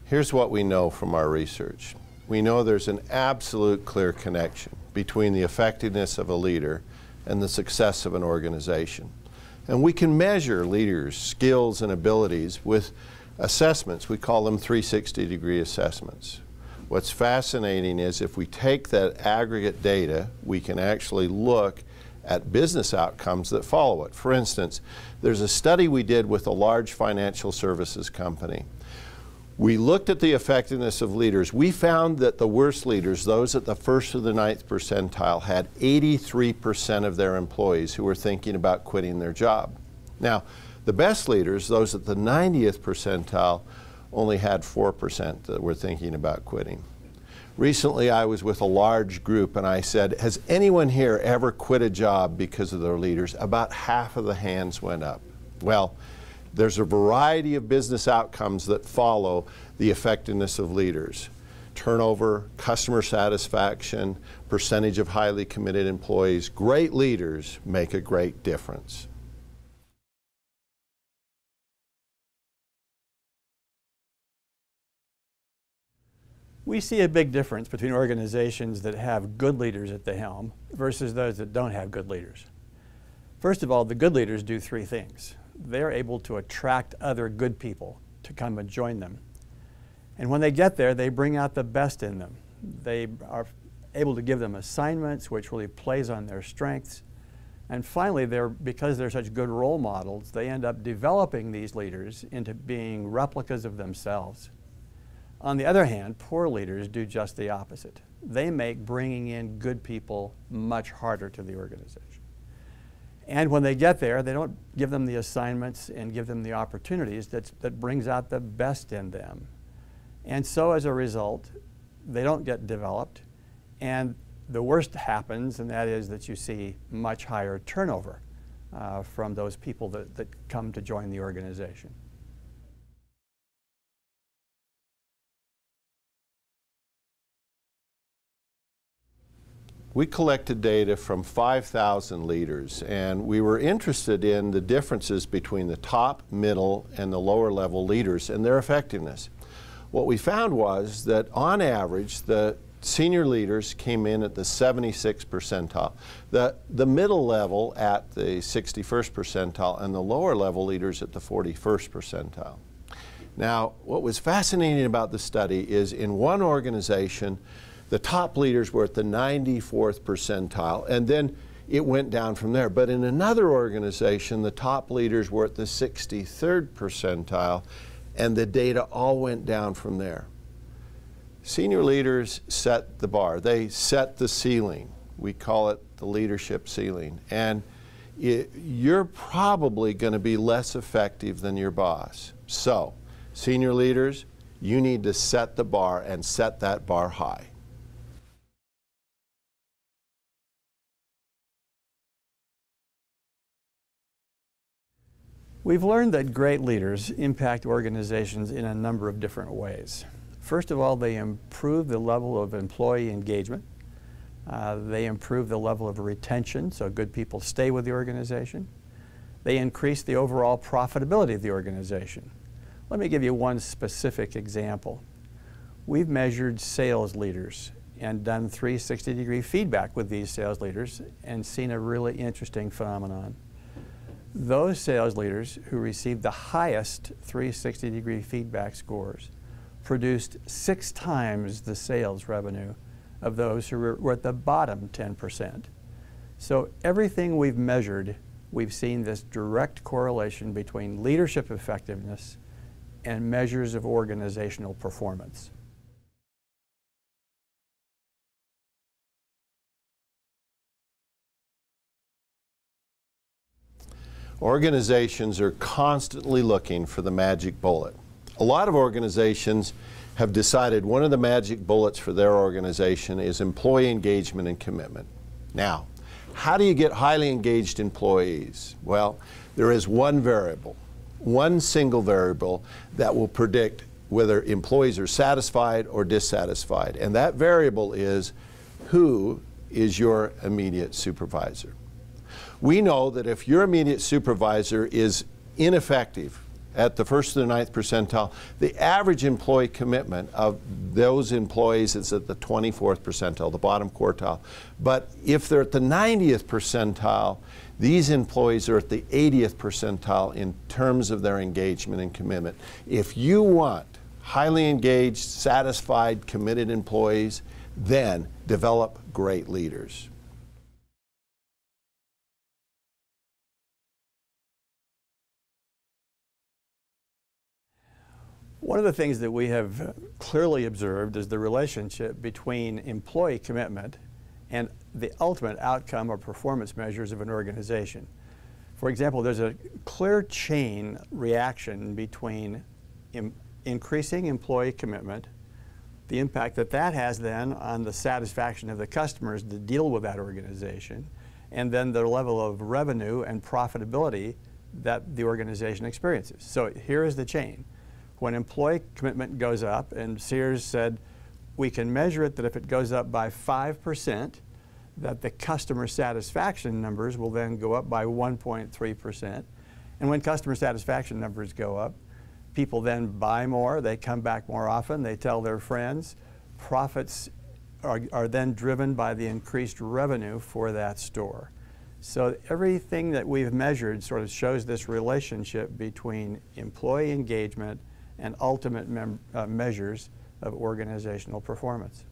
Here's what we know from our research. We know there's an absolute clear connection between the effectiveness of a leader and the success of an organization. And we can measure leaders' skills and abilities with assessments. We call them 360-degree assessments. What's fascinating is if we take that aggregate data, we can actually look at business outcomes that follow it. For instance, there's a study we did with a large financial services company. We looked at the effectiveness of leaders. We found that the worst leaders, those at the 1st to the 9th percentile, had 83% of their employees who were thinking about quitting their job. Now, the best leaders, those at the 90th percentile, only had 4% that were thinking about quitting. Recently, I was with a large group and I said, has anyone here ever quit a job because of their leaders? About half of the hands went up. Well, there's a variety of business outcomes that follow the effectiveness of leaders. Turnover, customer satisfaction, percentage of highly committed employees. Great leaders make a great difference. We see a big difference between organizations that have good leaders at the helm versus those that don't have good leaders. First of all, the good leaders do 3 things. They're able to attract other good people to come and join them. And when they get there, they bring out the best in them. They are able to give them assignments, which really plays on their strengths. And finally, because they're such good role models, they end up developing these leaders into being replicas of themselves. On the other hand, poor leaders do just the opposite. They make bringing in good people much harder to the organization. And when they get there, they don't give them the assignments and give them the opportunities that brings out the best in them. And so as a result, they don't get developed. And the worst happens, and that is that you see much higher turnover from those people that come to join the organization. We collected data from 5,000 leaders, and we were interested in the differences between the top, middle, and the lower level leaders and their effectiveness. What we found was that on average, the senior leaders came in at the 76th percentile, the middle level at the 61st percentile, and the lower level leaders at the 41st percentile. Now, what was fascinating about the study is in one organization, the top leaders were at the 94th percentile, and then it went down from there. But in another organization, the top leaders were at the 63rd percentile, and the data all went down from there. Senior leaders set the bar. They set the ceiling. We call it the leadership ceiling. And you're probably going to be less effective than your boss. So, senior leaders, you need to set the bar and set that bar high. We've learned that great leaders impact organizations in a number of different ways. First of all, they improve the level of employee engagement. They improve the level of retention, so good people stay with the organization. They increase the overall profitability of the organization. Let me give you one specific example. We've measured sales leaders and done 360-degree feedback with these sales leaders and seen a really interesting phenomenon. Those sales leaders who received the highest 360-degree feedback scores produced 6 times the sales revenue of those who were at the bottom 10%. So everything we've measured, we've seen this direct correlation between leadership effectiveness and measures of organizational performance. Organizations are constantly looking for the magic bullet. A lot of organizations have decided one of the magic bullets for their organization is employee engagement and commitment. Now, how do you get highly engaged employees? Well, there is one variable, one single variable that will predict whether employees are satisfied or dissatisfied, and that variable is who is your immediate supervisor. We know that if your immediate supervisor is ineffective, at the 1st to the 9th percentile. The average employee commitment of those employees is at the 24th percentile, the bottom quartile. But if they're at the 90th percentile, these employees are at the 80th percentile in terms of their engagement and commitment. If you want highly engaged, satisfied, committed employees, then develop great leaders. One of the things that we have clearly observed is the relationship between employee commitment and the ultimate outcome or performance measures of an organization. For example, there's a clear chain reaction between increasing employee commitment, the impact that that has then on the satisfaction of the customers to deal with that organization, and then the level of revenue and profitability that the organization experiences. So here is the chain. When employee commitment goes up, and Sears said we can measure it that if it goes up by 5%, that the customer satisfaction numbers will then go up by 1.3%. And when customer satisfaction numbers go up, people then buy more, they come back more often, they tell their friends. Profits are then driven by the increased revenue for that store. So everything that we've measured sort of shows this relationship between employee engagement and ultimate measures of organizational performance.